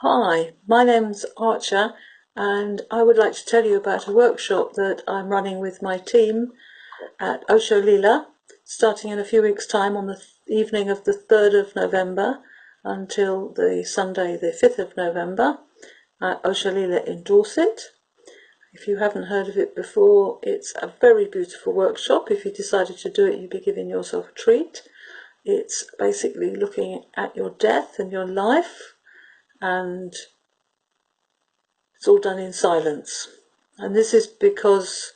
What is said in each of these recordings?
Hi, my name's Archer, and I would like to tell you about a workshop that I'm running with my team at Osho Lila, starting in a few weeks' time on the evening of the 3rd of November until the Sunday the 5th of November at Osho Lila in Dorset. If you haven't heard of it before, it's a very beautiful workshop. If you decided to do it, you'd be giving yourself a treat. It's basically looking at your death and your life, and it's all done in silence. And this is because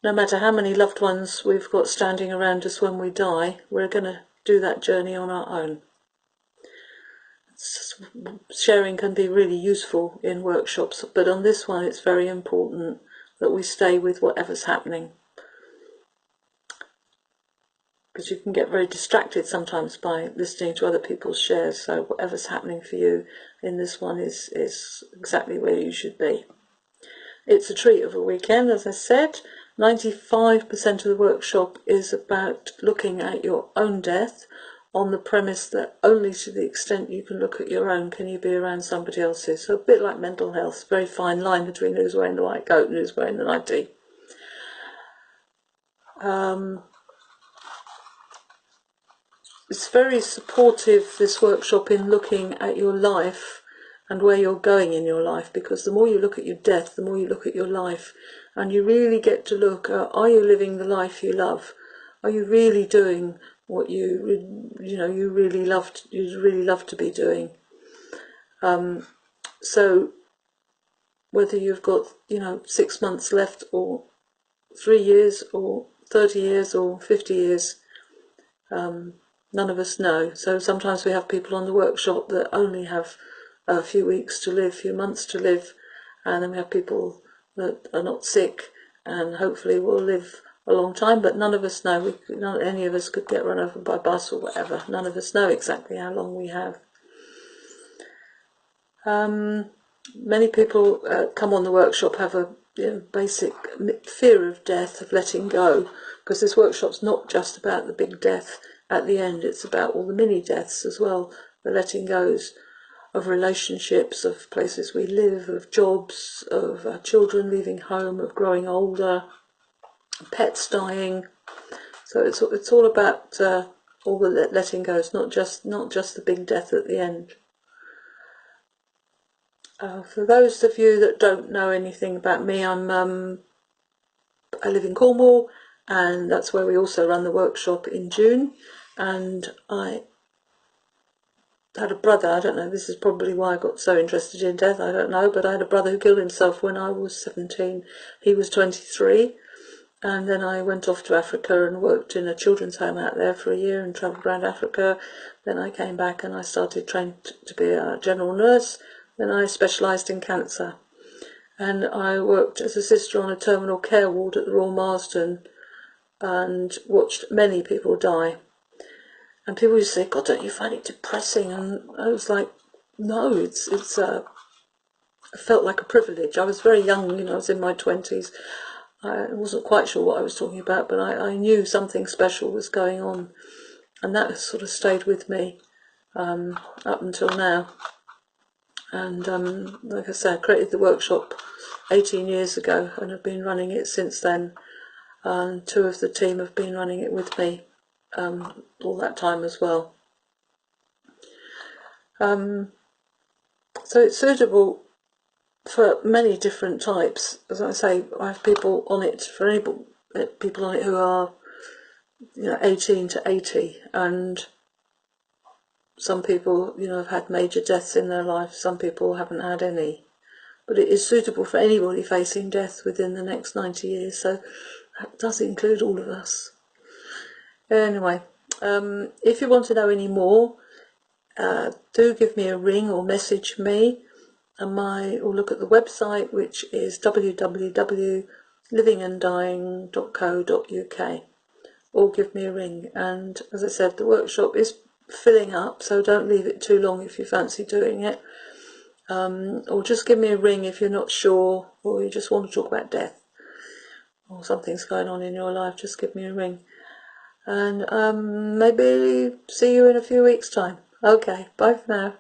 no matter how many loved ones we've got standing around us when we die, we're going to do that journey on our own. Sharing can be really useful in workshops, but on this one it's very important that we stay with whatever's happening, because you can get very distracted sometimes by listening to other people's shares. So whatever's happening for you in this one is exactly where you should be. It's a treat of a weekend, as I said. 95% of the workshop is about looking at your own death, on the premise that only to the extent you can look at your own can you be around somebody else's. So a bit like mental health, very fine line between who's wearing the white coat and who's wearing the nightie. It's very supportive, this workshop, in looking at your life and where you're going in your life, because the more you look at your death, the more you look at your life, and you really get to look at, are you living the life you love? Are you really doing what you really love to be doing? So whether you've got 6 months left, or 3 years, or 30 years, or 50 years, none of us know. So sometimes we have people on the workshop that only have a few weeks to live, few months to live, and then we have people that are not sick and hopefully will live a long time, but none of us know. Any of us could get run over by a bus or whatever. None of us know exactly how long we have. Many people come on the workshop have a basic fear of death, of letting go, because this workshop's not just about the big death at the end, it's about all the mini deaths as well, the letting goes of relationships, of places we live, of jobs, of our children leaving home, of growing older, pets dying. So it's all about all the letting goes, not just the big death at the end. For those of you that don't know anything about me, I live in Cornwall, and that's where we also run the workshop in June. And I had a brother, I don't know, this is probably why I got so interested in death, I don't know, but I had a brother who killed himself when I was 17. He was 23, and then I went off to Africa and worked in a children's home out there for a year and travelled around Africa. Then I came back and I started training to be a general nurse. Then I specialised in cancer, and I worked as a sister on a terminal care ward at the Royal Marsden and watched many people die. And people used to say, God, don't you find it depressing? And I was like, no, it's I felt like a privilege. I was very young, I was in my 20s. I wasn't quite sure what I was talking about, but I knew something special was going on, and that sort of stayed with me up until now. And like I said, I created the workshop 18 years ago and have been running it since then. And 2 of the team have been running it with me all that time as well. So it's suitable for many different types. As I say, I have people on it, people on it who are 18 to 80, and some people have had major deaths in their life, some people haven't had any. But it is suitable for anybody facing death within the next 90 years, so that does include all of us. Anyway, if you want to know any more, do give me a ring or message me, or look at the website, which is www.livinganddying.co.uk, or give me a ring. And as I said, the workshop is filling up, so don't leave it too long if you fancy doing it. Or just give me a ring if you're not sure, or you just want to talk about death, or something's going on in your life, just give me a ring. And maybe see you in a few weeks' time. Okay, bye for now.